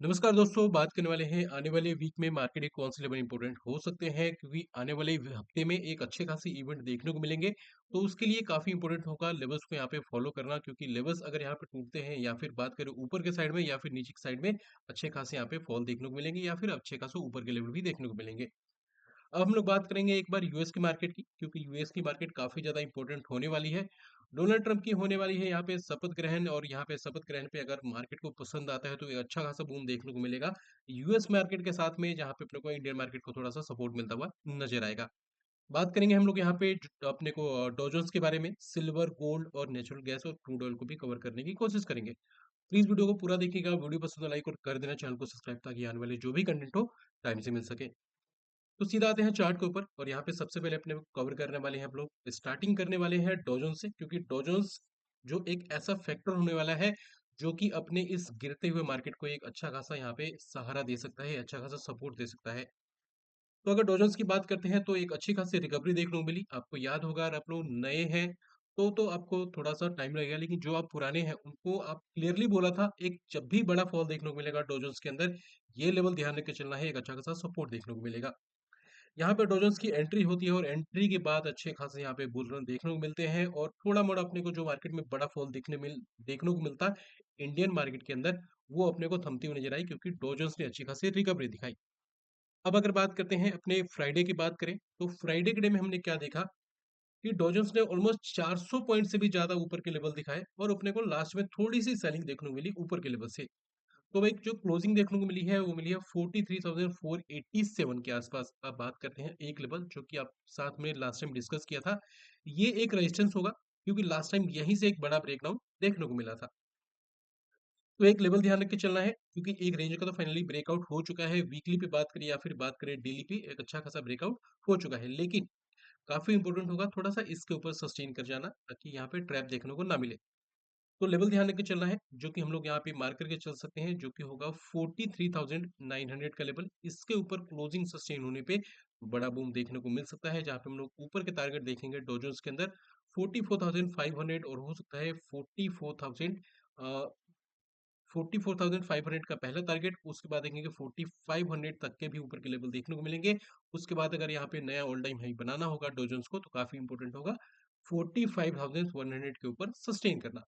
नमस्कार दोस्तों, बात करने वाले हैं आने वाले वीक में मार्केट के कौन से लेवल इंपॉर्टेंट हो सकते हैं क्योंकि आने वाले हफ्ते में एक अच्छे खासे इवेंट देखने को मिलेंगे। तो उसके लिए काफ़ी इंपॉर्टेंट होगा लेवल्स को यहाँ पे फॉलो करना, क्योंकि लेवल्स अगर यहाँ पे टूटते हैं या फिर बात करें ऊपर के साइड में या फिर नीचे की साइड में अच्छे खासे यहाँ पे फॉल देखने को मिलेंगे या फिर अच्छे खासे ऊपर के लेवल भी देखने को मिलेंगे। अब हम लोग बात करेंगे एक बार यूएस की मार्केट की, क्योंकि यूएस की मार्केट काफ़ी ज़्यादा इंपॉर्टेंट होने वाली है। डोनाल्ड ट्रंप की होने वाली है यहाँ पे शपथ ग्रहण, और यहाँ पे शपथ ग्रहण पे अगर मार्केट को पसंद आता है तो एक अच्छा खासा बूम देखने को मिलेगा यूएस मार्केट के साथ में, जहाँ पे अपने को इंडियन मार्केट को थोड़ा सा सपोर्ट मिलता हुआ नजर आएगा। बात करेंगे हम लोग यहाँ पे अपने को डॉजन्स के बारे में, सिल्वर, गोल्ड और नेचुरल गैस और क्रूड ऑयल को भी कवर करने की कोशिश करेंगे। प्लीज वीडियो को पूरा देखिएगा, वीडियो पसंद लाइक और कर देना चैनल को सब्सक्राइब, ताकि आने वाले जो भी कंटेंट हो टाइम से मिल सके। तो सीधा आते हैं चार्ट के ऊपर, और यहाँ पे सबसे पहले अपने कवर करने वाले हैं हम लोग, स्टार्टिंग करने वाले हैं डॉजन्स से, क्योंकि डॉजन्स जो एक ऐसा फैक्टर होने वाला है जो कि अपने इस गिरते हुए मार्केट को एक अच्छा खासा यहाँ पे सहारा दे सकता है, अच्छा खासा सपोर्ट दे सकता है। तो अगर डॉजन्स की बात करते हैं तो एक अच्छी खासी रिकवरी देखने को मिली। आपको याद होगा, अगर आप लोग नए हैं तो आपको थोड़ा सा टाइम लगेगा, लेकिन जो आप पुराने हैं उनको आप क्लियरली बोला था, एक जब भी बड़ा फॉल देखने को मिलेगा डॉजन्स के अंदर, ये लेवल ध्यान रख के चलना है, एक अच्छा खासा सपोर्ट देखने को मिलेगा। यहाँ पे डॉजन्स की एंट्री होती है और एंट्री के बाद अच्छे खासे यहाँ पे बुल रन देखने को मिलते हैं, और थोड़ा मोड़ा अपने को जो मार्केट में बड़ा फॉल देखने को मिलता है इंडियन मार्केट के अंदर, वो अपने को थमती हुई नजर आई, क्योंकि डॉजन्स ने अच्छी खासी रिकवरी दिखाई। अब अगर बात करते हैं अपने फ्राइडे की बात करें, तो फ्राइडे के डे में हमने क्या देखा कि डॉजन्स ने ऑलमोस्ट 400 पॉइंट से भी ज्यादा ऊपर के लेवल दिखाए, और अपने को लास्ट में थोड़ी सी सेलिंग देखने को मिली ऊपर के लेवल से। तो भाई जो क्लोजिंग देखने को मिली है वो मिली है 43,487 के आसपास। अब बात करते हैं एक लेवल जो कि आप साथ में लास्ट टाइम डिस्कस किया था, ये एक रेजिस्टेंस होगा, क्योंकि लास्ट टाइम यहीं से एक बड़ा ब्रेकडाउन देखने को मिला था। तो एक लेवल ध्यान रख के चलना है, क्योंकि एक रेंज का तो फाइनली ब्रेकआउट हो चुका है। वीकली पे बात करें या फिर बात करें डेली पे, एक अच्छा खासा ब्रेकआउट हो चुका है, लेकिन काफी इंपॉर्टेंट होगा थोड़ा सा इसके ऊपर सस्टेन कर जाना, ताकि यहाँ पे ट्रैप देखने को ना मिले। तो लेवल ध्यान रख के चलना है, जो कि हम लोग यहाँ पे मार्क करके चल सकते हैं, जो कि होगा 43,900 का लेवल। इसके ऊपर क्लोजिंग सस्टेन होने पे बड़ा बूम देखने को मिल सकता है, जहाँ पे हम लोग ऊपर के टारगेट देखेंगे डोजोन्स के अंदर 44,500, और हो सकता है 44,500 का पहला टारगेट। उसके बाद देखेंगे 4500 तक के भी ऊपर के लेवल देखने को मिलेंगे। उसके बाद अगर यहाँ पे नया ऑल टाइम हाई बनाना होगा डोजन्स को, तो काफी इंपॉर्टेंट होगा 45,100 के ऊपर सस्टेन करना।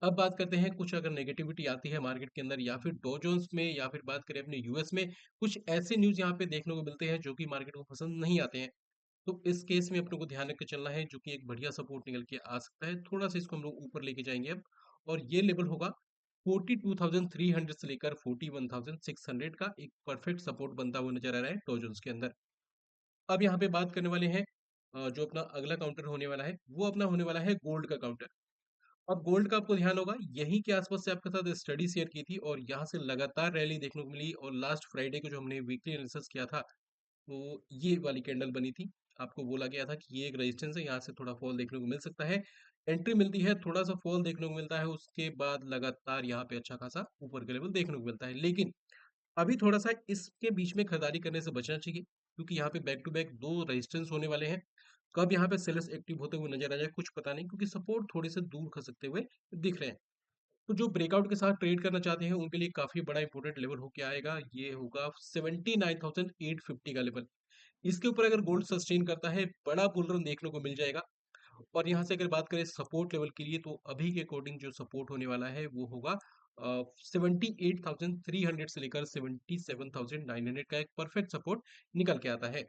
अब बात करते हैं, कुछ अगर नेगेटिविटी आती है मार्केट के अंदर या फिर डो जोन्स में, या फिर बात करें अपने यूएस में, कुछ ऐसे न्यूज यहाँ पे देखने को मिलते हैं जो कि मार्केट को पसंद नहीं आते हैं। तो इस केस में अपने को ध्यान रख के चलना है, जो कि एक बढ़िया सपोर्ट निकल के आ सकता है। थोड़ा सा इसको हम लोग ऊपर लेके जाएंगे अब, और ये लेवल होगा 42,300 से लेकर 41,600 का एक परफेक्ट सपोर्ट बनता हुआ नजर आ रहा है डो जोन्स के अंदर। अब यहाँ पे बात करने वाले हैं, जो अपना अगला काउंटर होने वाला है वो अपना होने वाला है गोल्ड का काउंटर। अब गोल्ड का आपको ध्यान होगा, यहीं के आसपास से आपके साथ स्टडी शेयर की थी, और यहाँ से लगातार रैली देखने को मिली, और लास्ट फ्राइडे को जो हमने वीकली एनालिसिस किया था, तो ये वाली कैंडल बनी थी। आपको बोला गया था कि ये एक रेजिस्टेंस है, यहाँ से थोड़ा फॉल देखने को मिल सकता है। एंट्री मिलती है, थोड़ा सा फॉल देखने को मिलता है, उसके बाद लगातार यहाँ पे अच्छा खासा ऊपर के लेवल देखने को मिलता है, लेकिन अभी थोड़ा सा इसके बीच में खरीदारी करने से बचना चाहिए, क्योंकि यहाँ पे बैक टू बैक दो रेजिस्टेंस होने वाले हैं। कब यहाँ पे सेलर्स एक्टिव होते हुए नजर आ जाए कुछ पता नहीं, क्योंकि सपोर्ट थोड़े से दूर खसकते हुए दिख रहे हैं। तो जो ब्रेकआउट के साथ ट्रेड करना चाहते हैं उनके लिए काफी बड़ा इंपॉर्टेंट लेवल होके आएगा, ये होगा 79,850 का लेवल। इसके ऊपर अगर गोल्ड सस्टेन करता है, बड़ा बुल रन देखने को मिल जाएगा। और यहाँ से अगर बात करें सपोर्ट लेवल के लिए, तो अभी के अकॉर्डिंग जो सपोर्ट होने वाला है वो होगा 78,300 से लेकर 77,900 का एक परफेक्ट सपोर्ट निकल के आता है।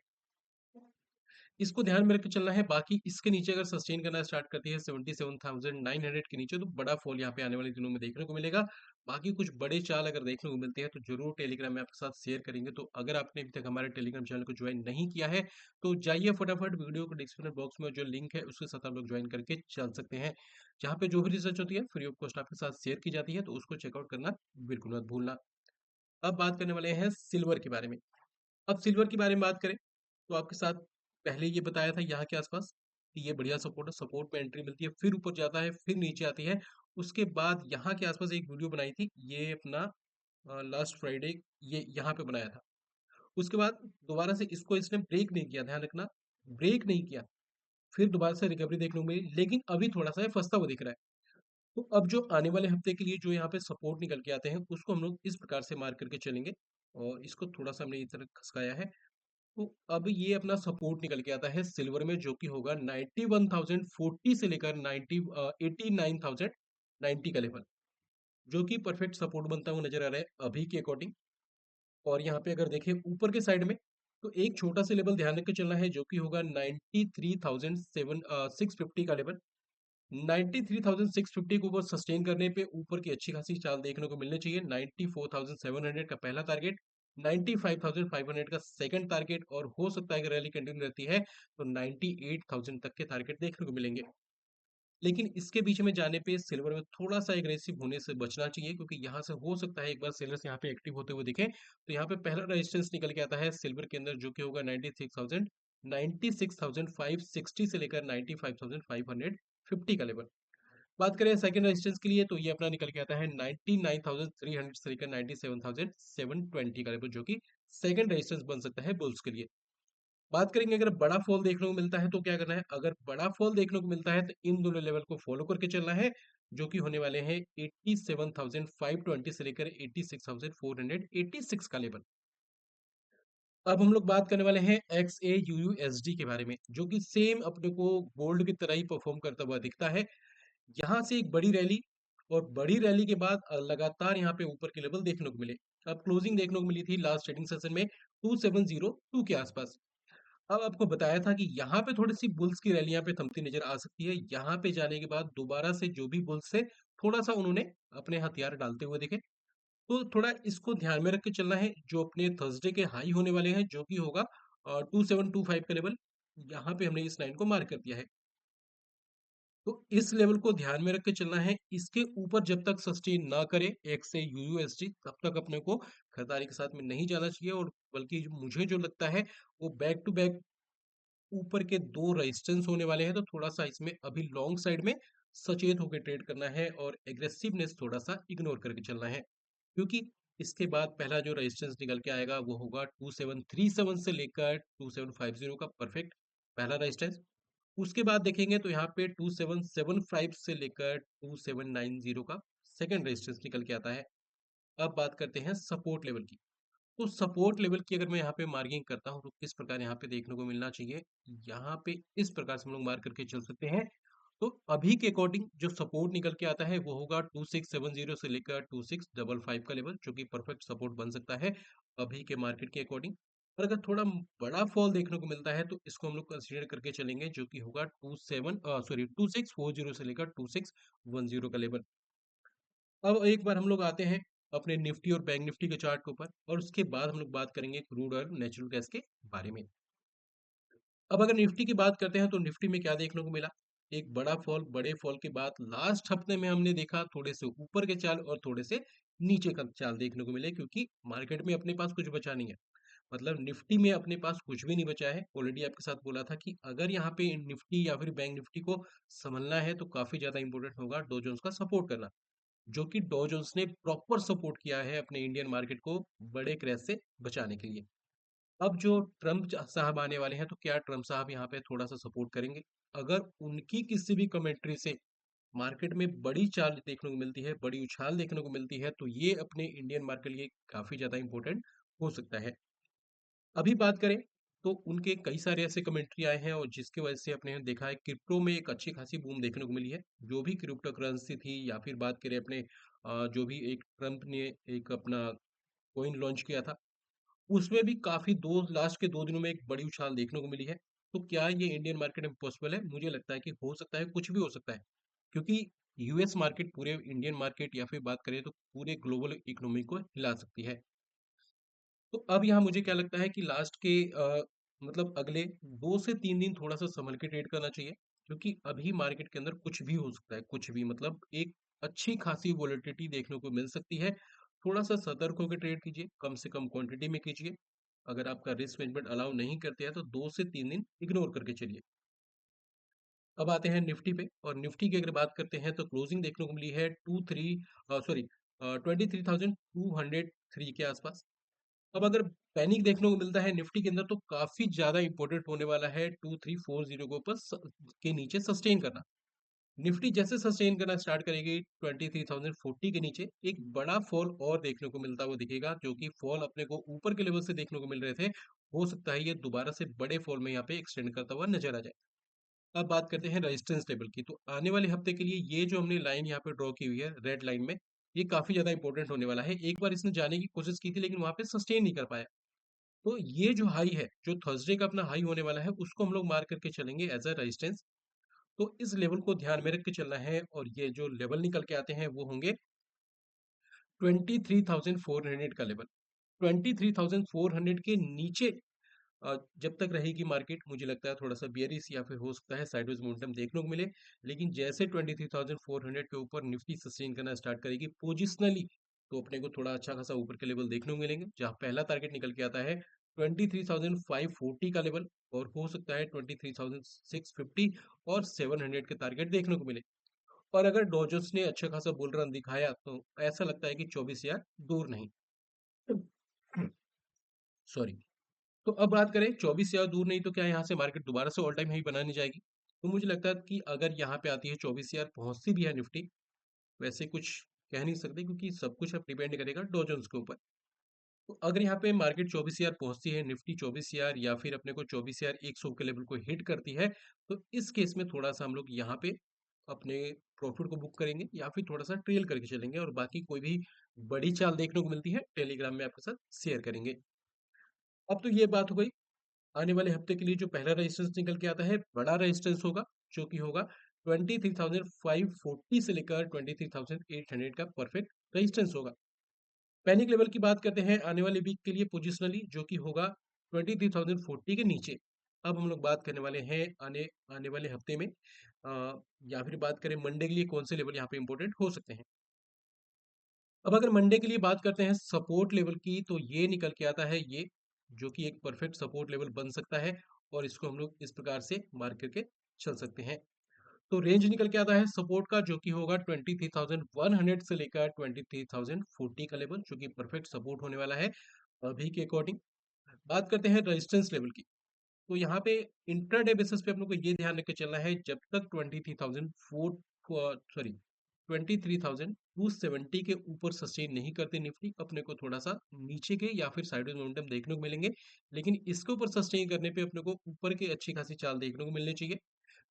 इसको ध्यान में रख के चलना है। बाकी इसके नीचे अगर सस्टेन करना स्टार्ट करती है 77,900 के नीचे, तो बड़ा फॉल यहाँ पे आने वाले दिनों में देखने को मिलेगा। बाकी कुछ बड़े चाल अगर देखने को मिलते हैं तो जरूर टेलीग्राम में आपके साथ शेयर करेंगे। तो अगर आपने अभी तक हमारे टेलीग्राम चैनल को ज्वाइन नहीं किया है, तो जाइए फटाफट, वीडियो को डिस्क्रिप्शन बॉक्स में जो लिंक है उसके साथ आप लोग ज्वाइन करके चल सकते हैं, जहाँ पे जो भी रिसर्च होती है फ्री ऑफ कॉस्ट आपके साथ शेयर की जाती है, तो उसको चेकआउट करना बिल्कुल मत भूलना। अब बात करने वाले हैं सिल्वर के बारे में। अब सिल्वर के बारे में बात करें, तो आपके साथ पहले ये बताया था यहाँ के आसपास कि ये बढ़िया सपोर्ट है, सपोर्ट में एंट्री मिलती है, फिर ऊपर जाता है, फिर नीचे आती है। उसके बाद यहाँ के आसपास एक वीडियो बनाई थी, ये अपना लास्ट फ्राइडे, ये यहाँ पे बनाया था। उसके बाद दोबारा से इसको इसने ब्रेक नहीं किया, ध्यान रखना, ब्रेक नहीं किया। फिर दोबारा से रिकवरी देखने को मिली, लेकिन अभी थोड़ा सा ये फंसता हुआ दिख रहा है। तो अब जो आने वाले हफ्ते के लिए जो यहाँ पे सपोर्ट निकल के आते हैं, उसको हम लोग इस प्रकार से मार्क करके चलेंगे और इसको थोड़ा-सा हमने इस तरह खसकाया है। तो अब ये अपना सपोर्ट निकल के आता है सिल्वर में, जो कि होगा 91,040 से लेकर 89,090 का लेवल, जो कि परफेक्ट सपोर्ट बनता हुआ नज़र आ रहा है अभी के अकॉर्डिंग। और यहाँ पे अगर देखें ऊपर के साइड में, तो एक छोटा सा लेवल ध्यान रख के चलना है, जो कि होगा 93,650 का लेवल। 93,650 को ऊपर सस्टेन करने पे ऊपर की अच्छी खासी चाल देखने को मिलनी चाहिए। 94,700 का पहला टारगेट, 95,500 का सेकंड टारगेट, और हो सकता है अगर रैली कंटिन्यू रहती है तो 98,000 तक के टारगेट देखने को मिलेंगे। लेकिन इसके बीच में जाने पे सिल्वर में थोड़ा-सा एग्रेसिव होने से बचना चाहिए, क्योंकि यहाँ से हो सकता है एक बार सेलर्स यहाँ पे एक्टिव होते हुए दिखें। तो यहाँ पे पहला रेजिस्टेंस निकल के आता है सिल्वर के अंदर, जो कि होगा 96,000, 96,560 से लेकर 95,550 का लेवल। बात करें सेकंड रेजिस्टेंस के लिए, तो ये अपना निकल के आता है 99,300 से लेकर 97,720 का लेवल, जो कि सेकंड रेजिस्टेंस बन सकता है बुल्स के लिए। बात करेंगे अगर बड़ा फॉल देखने को मिलता है तो क्या करना है, अगर बड़ा फॉल देखने को मिलता है तो इन दोनों लेवल को फॉलो करके चलना है, जो कि होने वाले हैं 87,520 से लेकर 86,486 का लेवल। अब हम लोग बात करने वाले हैं XAUUSD के बारे में, जो कि सेम अपने को गोल्ड की तरह ही परफॉर्म करता हुआ दिखता है। यहाँ से एक बड़ी रैली, और बड़ी रैली के बाद लगातार यहाँ पे ऊपर के लेवल देखने को मिले। अब क्लोजिंग देखने को मिली थी लास्ट ट्रेडिंग सेशन में 2702 के आसपास। अब आपको बताया था कि यहाँ पे थोड़ी-सी बुल्स की रैली यहाँ पे थमती नज़र आ सकती है। यहाँ पे जाने के बाद दोबारा से जो भी बुल्स थे, थोड़ा-सा उन्होंने अपने हथियार डालते हुए दिखे। तो थोड़ा इसको ध्यान में रख के चलना है, जो अपने थर्सडे के हाई होने वाले हैं, जो कि होगा 2725 का लेवल। यहाँ पे हमने इस लाइन को मार्क कर दिया है। तो इस लेवल को ध्यान में रख के चलना है। इसके ऊपर जब तक सस्टेन ना करे एक्स से यूयूएसडी, तब तक अपने को खरीदारी के साथ में नहीं जाना चाहिए, और बल्कि मुझे जो लगता है वो बैक टू बैक ऊपर के दो रेजिस्टेंस होने वाले हैं, तो थोड़ा सा इसमें अभी लॉन्ग साइड में सचेत होकर ट्रेड करना है और एग्रेसिवनेस थोड़ा सा इग्नोर करके चलना है, क्योंकि इसके बाद पहला जो रेजिस्टेंस निकल के आएगा वो होगा 2737 से लेकर 2750 का परफेक्ट पहला रेजिस्टेंस। उसके बाद देखेंगे तो यहाँ पे 2775 से लेकर 2790 का सेकंड रेजिस्टेंस निकल के आता है। अब बात करते हैं सपोर्ट लेवल की। तो सपोर्ट लेवल की अगर मैं यहाँ पे मार्किंग करता हूँ तो किस प्रकार यहाँ पे देखने को मिलना चाहिए, यहाँ पे इस प्रकार से हम लोग मार्क करके चल सकते हैं। तो अभी के अकॉर्डिंग जो सपोर्ट निकल के आता है वो होगा 2670 से लेकर 2655 का लेवल, जो कि परफेक्ट सपोर्ट बन सकता है अभी के मार्केट के अकॉर्डिंग। और अगर थोड़ा बड़ा फॉल देखने को मिलता है तो इसको हम लोग कंसीडर करके चलेंगे, जो कि होगा 2640 से लेकर 2610 का लेवल। अब एक बार हम लोग आते हैं अपने निफ्टी और बैंक निफ्टी के चार्ट के ऊपर, और उसके बाद हम लोग बात करेंगे क्रूड और नेचुरल गैस के बारे में। अब अगर निफ्टी की बात करते हैं तो निफ्टी में क्या देखने को मिला, एक बड़ा फॉल, बड़े फॉल के बाद लास्ट हफ्ते में हमने देखा थोड़े से ऊपर के चाल और थोड़े से नीचे का चाल देखने को मिले, क्योंकि मार्केट में अपने पास कुछ बचा नहीं है। मतलब निफ्टी में अपने पास कुछ भी नहीं बचा है। ऑलरेडी आपके साथ बोला था कि अगर यहाँ पे निफ्टी या फिर बैंक निफ्टी को संभलना है तो काफी ज्यादा इंपॉर्टेंट होगा डो जोन्स का सपोर्ट करना, जो कि डॉ जोन्स ने प्रॉपर सपोर्ट किया है अपने इंडियन मार्केट को बड़े क्रैश से बचाने के लिए। अब जो ट्रम्प साहब आने वाले हैं, तो क्या ट्रम्प साहब यहाँ पे थोड़ा सा सपोर्ट करेंगे? अगर उनकी किसी भी कमेंट्री से मार्केट में बड़ी चाल देखने को मिलती है, बड़ी उछाल देखने को मिलती है, तो ये अपने इंडियन मार्केट के लिए काफी ज्यादा इंपॉर्टेंट हो सकता है। अभी बात करें तो उनके कई सारे ऐसे कमेंट्री आए हैं, और जिसकी वजह से अपने देखा है क्रिप्टो में एक अच्छी खासी बूम देखने को मिली है। जो भी क्रिप्टो करेंसी थी, या फिर बात करें अपने जो भी एक ट्रम्प ने एक अपना कॉइन लॉन्च किया था, उसमें भी काफी दो लास्ट के 2 दिनों में एक बड़ी उछाल देखने को मिली है। तो क्या ये इंडियन मार्केट में पॉसिबल है? मुझे लगता है कि हो सकता है, कुछ भी हो सकता है, क्योंकि यूएस मार्केट पूरे इंडियन मार्केट या फिर बात करें तो पूरे ग्लोबल इकोनॉमी को हिला सकती है। तो अब यहाँ मुझे क्या लगता है कि लास्ट के मतलब अगले 2 से 3 दिन थोड़ा-सा संभल के ट्रेड करना चाहिए, क्योंकि अभी मार्केट के अंदर कुछ भी हो सकता है, कुछ भी मतलब एक अच्छी खासी वोलेटिलिटी देखने को मिल सकती है। थोड़ा-सा सतर्क होकर ट्रेड कीजिए, कम से कम क्वांटिटी में कीजिए। अगर आपका रिस्क मैनेजमेंट अलाउ नहीं करते हैं तो 2 से 3 दिन इग्नोर करके चलिए। अब आते हैं निफ्टी पे, और निफ्टी की अगर बात करते हैं तो क्लोजिंग देखने को मिली है 23,3 के आसपास। अब अगर पैनिक देखने को मिलता है निफ्टी के अंदर, तो काफी ज्यादा इंपॉर्टेंट होने वाला है 2340 के ऊपर के नीचे सस्टेन करना, निफ्टी जैसे सस्टेन करना स्टार्ट करेगी 23,040 के नीचे, एक बड़ा फॉल और देखने को मिलता हुआ दिखेगा, जो कि फॉल अपने को ऊपर के लेवल से देखने को मिल रहे थे। हो सकता है ये दोबारा से बड़े फॉल में यहाँ पे एक्सटेंड करता हुआ नजर आ जाए। अब बात करते हैं रेजिस्टेंस लेवल की। तो आने वाले हफ्ते के लिए ये जो हमने लाइन यहाँ पे ड्रॉ की हुई है रेड लाइन में, ये काफी ज्यादा इंपॉर्टेंट होने वाला है। एक बार इसने जाने की कोशिश की थी लेकिन वहां पे सस्टेन नहीं कर पाया। तो ये जो हाई है, जो थर्सडे का अपना हाई होने वाला है, उसको हम लोग मार्क करके चलेंगे एज अ रेजिस्टेंस। तो इस लेवल को ध्यान में रख के चलना है, और ये जो लेवल निकल के आते हैं वो होंगे 23,400 का लेवल। 23,400 के नीचे जब तक रहेगी मार्केट, मुझे लगता है थोड़ा सा बियरिश या फिर हो सकता है साइडवेज मोमेंटम देखने को मिले। लेकिन जैसे 23,400 के ऊपर निफ्टी सस्टेन करना स्टार्ट करेगी पोजिशनली, तो अपने को थोड़ा अच्छा खासा ऊपर के लेवल देखने को मिलेंगे, जहां पहला टारगेट निकल के आता है 23,540 का लेवल, और हो सकता है 23,650 और 700 के टारगेट देखने को मिले। और अगर डॉजर्स ने अच्छा खासा बुल रन दिखाया तो ऐसा लगता है कि 24,000 दूर नहीं। सॉरी। तो अब बात करें 24,000 दूर नहीं, तो क्या यहाँ से मार्केट दोबारा से ऑल टाइम हाई बनाने जाएगी? तो मुझे लगता है कि अगर यहाँ पे आती है 24,000 पहुंचती भी है निफ्टी, वैसे कुछ कह नहीं सकते क्योंकि सब कुछ अब डिपेंड करेगा डॉ जोन्स के ऊपर। तो अगर यहाँ पे मार्केट 24,000 पहुंचती है, निफ्टी 24,000 या फिर अपने को 24,100 के लेवल को हिट करती है, तो इस केस में थोड़ा सा हम लोग यहाँ पे अपने प्रॉफिट को बुक करेंगे या फिर थोड़ा सा ट्रेल करके चलेंगे, और बाकी कोई भी बड़ी चाल देखने को मिलती है टेलीग्राम में आपके साथ शेयर करेंगे। अब तो ये बात हो गई आने वाले हफ्ते के लिए। जो पहला रेजिस्टेंस निकल के आता है बड़ा रेजिस्टेंस होगा, जो कि होगा 23,540 से लेकर 23,800 का परफेक्ट रेजिस्टेंस होगा। पैनिक लेवल की बात करते हैं आने वाले वीक के लिए पोजिशनली, जो कि होगा 23,040 के नीचे। अब हम लोग बात करने वाले हैं आने आने वाले हफ्ते में, या फिर बात करें मंडे के लिए कौन से लेवल यहाँ पे इंपॉर्टेंट हो सकते हैं। अब अगर मंडे के लिए बात करते हैं सपोर्ट लेवल की, तो ये निकल के आता है ये, जो कि एक परफेक्ट सपोर्ट लेवल बन सकता है, और इसको हम लोग इस प्रकार से मार्क करके चल सकते हैं। तो रेंज निकल के आता है सपोर्ट का, जो कि होगा 23,100 से लेकर 23,040 का लेवल, जो कि परफेक्ट सपोर्ट होने वाला है अभी के अकॉर्डिंग। बात करते हैं रेजिस्टेंस लेवल की। तो यहाँ पे इंट्राडे बेसिस पे अपने को ये ध्यान रख के चलना है, जब तक 23,270 के ऊपर सस्टेन नहीं करते निफ्टी, अपने को थोड़ा सा नीचे के या फिर साइडवेज मोमेंटम देखने को मिलेंगे। लेकिन इसके ऊपर सस्टेन करने पे अपने को ऊपर के अच्छी खासी चाल देखने को मिलनी चाहिए,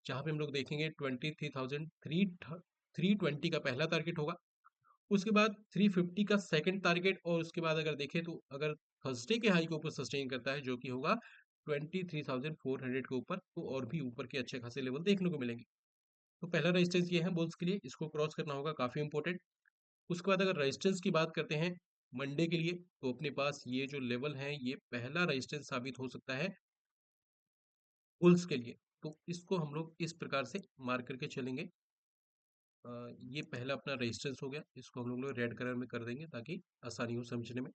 जहां पे हम लोग देखेंगे 23,320 का पहला टारगेट होगा। उसके बाद 350 का सेकंड टारगेट, और उसके बाद अगर देखें तो अगर थर्सडे के हाई के ऊपर सस्टेन करता है, जो कि होगा 23,400 के ऊपर, तो और भी ऊपर के अच्छे खासे लेवल देखने को मिलेंगे। तो पहला रेजिस्टेंस ये है बुल्स के लिए, इसको क्रॉस करना होगा, काफी इंपॉर्टेंट। उसके बाद अगर रेजिस्टेंस की बात करते हैं मंडे के लिए, तो अपने पास ये जो लेवल है ये पहला रेजिस्टेंस साबित हो सकता है बुल्स के लिए। तो इसको हम लोग इस प्रकार से मार्क करके चलेंगे। ये पहला अपना रेजिस्टेंस हो गया, इसको हम लोग रेड कलर में कर देंगे ताकि आसानी हो समझने में।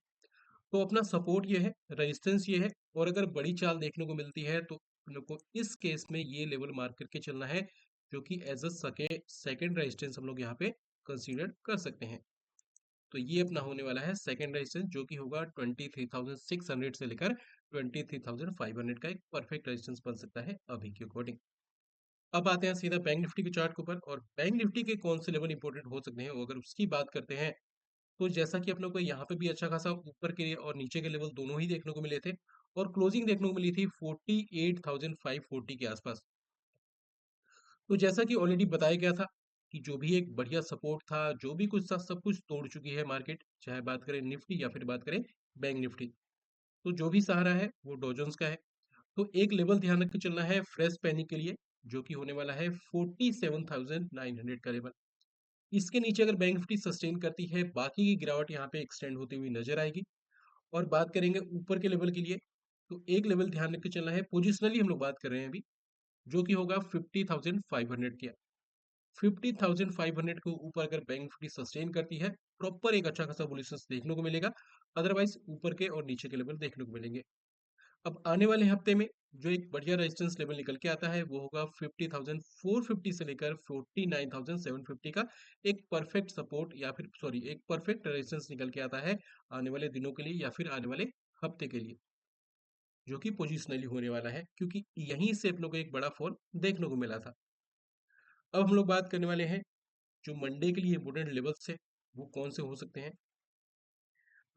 तो अपना सपोर्ट ये है, रेजिस्टेंस ये है, और अगर बड़ी चाल देखने को मिलती है तो हम लोग को इस केस में ये लेवल मार्क करके चलना है, जो कि एज अ सेकेंड रेजिस्टेंस हम लोग यहाँ पे कंसीडर कर सकते हैं। तो ये अपना होने वाला है सेकेंड रेजिस्टेंस, जो कि होगा 23,600 से लेकर 23,500 का एक परफेक्ट रेजिस्टेंस बन सकता है अभी के अकॉर्डिंग। अब आते हैं सीधा बैंक निफ्टी के चार्ट के ऊपर, और बैंक निफ्टी के कौन से लेवल इंपॉर्टेंट हो सकते हैं, अगर उसकी बात करते हैं, तो जैसा कि अपने को यहाँ पे भी अच्छा खासा ऊपर के और नीचे के लेवल दोनों ही देखने को मिले थे, और क्लोजिंग देखने को मिली थी 48,540 के आसपास। तो जैसा कि ऑलरेडी बताया गया था कि जो भी एक बढ़िया सपोर्ट था, जो भी कुछ था, सब कुछ तोड़ चुकी है मार्केट, चाहे बात करें निफ्टी या फिर बात करें बैंक निफ्टी। तो जो भी सहारा है वो डॉजन्स का है। तो एक लेवल ध्यान रख के चलना है फ्रेश पैनिक के लिए, जो कि होने वाला है 47,900 का लेवल। इसके नीचे अगर बैंक निफ्टी सस्टेन करती है, बाकी की गिरावट यहाँ पे एक्सटेंड होती हुई नजर आएगी। और बात करेंगे ऊपर के लेवल के लिए, तो एक लेवल ध्यान रख के चलना है, पोजिशनली हम लोग बात कर रहे हैं अभी, जो कि होगा 50,500 किया। 50,500 के ऊपर अगर बैंक निफ्टी सस्टेन करती है, प्रॉपर एक अच्छा खासा बुलिशनेस देखने को मिलेगा। अदरवाइज ऊपर के और नीचे के लेवल देखने को मिलेंगे। अब आने वाले हफ्ते में जो एक बढ़िया रेजिस्टेंस लेवल निकल के आता है वो होगा 50,450 से लेकर 49,750 का एक परफेक्ट सपोर्ट, या फिर सॉरी एक परफेक्ट रेजिस्टेंस निकल के आता है आने वाले दिनों के लिए या फिर आने वाले हफ्ते के लिए, जो कि पोजिशनली होने वाला है, क्योंकि यहीं से अपनों को एक बड़ा फॉल देखने को मिला था। अब हम लोग बात करने वाले हैं जो मंडे के लिए इंपॉर्टेंट लेवल्स है, वो कौन से हो सकते हैं।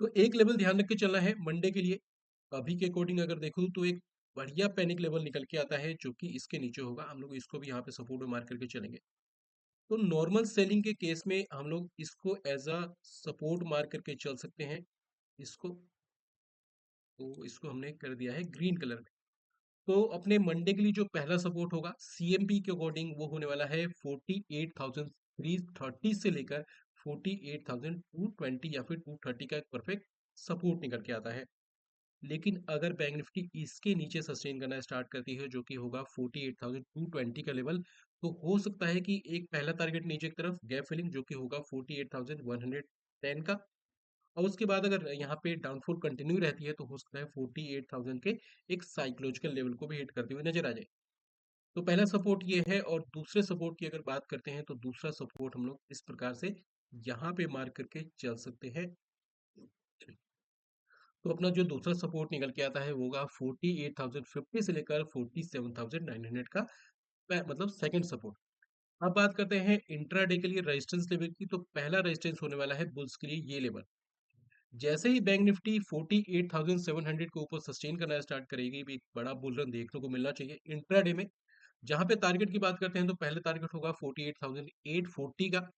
तो एक लेवल ध्यान रख के चलना है मंडे के लिए। अभी के अकॉर्डिंग अगर देखूँ तो एक बढ़िया पैनिक लेवल निकल के आता है जो कि इसके नीचे होगा। हम लोग इसको भी यहाँ पे सपोर्ट में मार्क करके चलेंगे। तो नॉर्मल सेलिंग के केस में हम लोग इसको एज अ सपोर्ट मार्क करके चल सकते हैं। इसको तो इसको हमने कर दिया है ग्रीन कलर में। तो अपने मंडे के लिए जो पहला सपोर्ट होगा सीएमपी के अकॉर्डिंग वो होने वाला है 48,330 से लेकर 48,220 या फिर 230 का एक परफेक्ट सपोर्ट निकल के आता है। लेकिन अगर बैंक निफ्टी इसके नीचे सस्टेन करना स्टार्ट करती है जो कि होगा 48,220 का लेवल, तो हो सकता है कि एक पहला टारगेट नीचे की तरफ गैप फिलिंग जो कि होगा 48,110 का। और उसके बाद अगर यहाँ पे डाउनफॉल कंटिन्यू रहती है तो हो सकता है 48,000 के एक साइकोलॉजिकल लेवल को भी हिट करते हुए नजर आ जाए। तो पहला सपोर्ट ये है और दूसरे सपोर्ट की अगर बात करते हैं तो दूसरा सपोर्ट हम लोग इस प्रकार से यहाँ पे मार्क करके चल सकते हैं। तो अपना जो दूसरा सपोर्ट निकल के आता है वो होगा 48,050 से लेकर 47,900 का मतलब सेकंड सपोर्ट। अब बात करते हैं इंट्राडे के लिए रेजिस्टेंस लेवल की। तो पहला रेजिस्टेंस होने वाला है बुल्स के लिए ये लेवल। जैसे ही बैंक निफ्टी 48,700 के ऊपर सस्टेन करना स्टार्ट करेगी भी एक बड़ा बुल रन देखने को मिलना चाहिए इंट्राडे में। जहां पे टारगेट की बात करते हैं तो पहले टारगेट होगा 48,840 का।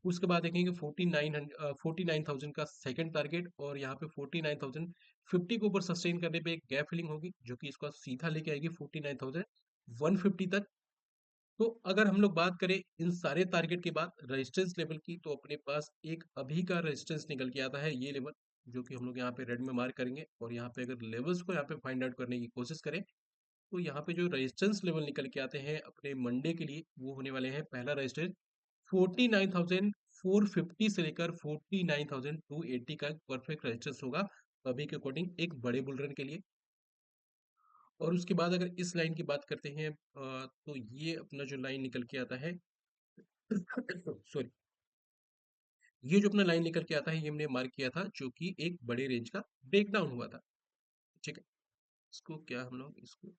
उसके बाद देखेंगे 49,000 का सेकंड टारगेट और यहाँ पे 49,050 के ऊपर सस्टेन करने पे एक गैप फिलिंग होगी जो कि इसको सीधा लेके आएगी 49,150 तक। तो अगर हम लोग बात करें इन सारे टारगेट के बाद रेजिस्टेंस लेवल की तो अपने पास एक अभी का रेजिस्टेंस निकल के आता है ये लेवल जो कि हम लोग यहाँ पे रेड में मार्क करेंगे। और यहाँ पे अगर लेवल्स को यहाँ पे फाइंड आउट करने की कोशिश करें तो यहाँ पे जो रेजिस्टेंस लेवल निकल के आते हैं अपने मंडे के लिए वो होने वाले हैं पहला रेजिस्टेंस 49,450 से लेकर 49,280 का परफेक्ट रेजिस्टेंस होगा अभी के अकॉर्डिंग एक बड़े बुल रन के लिए। और उसके बाद अगर इस लाइन की बात करते हैं तो ये अपना जो लाइन निकल के आता है सॉरी, ये जो अपना लाइन निकल के आता है ये हमने मार्क किया था जो कि एक बड़े रेंज का ब्रेक डाउन हुआ था। ठीक है, इसको क्या हम लोग इसको,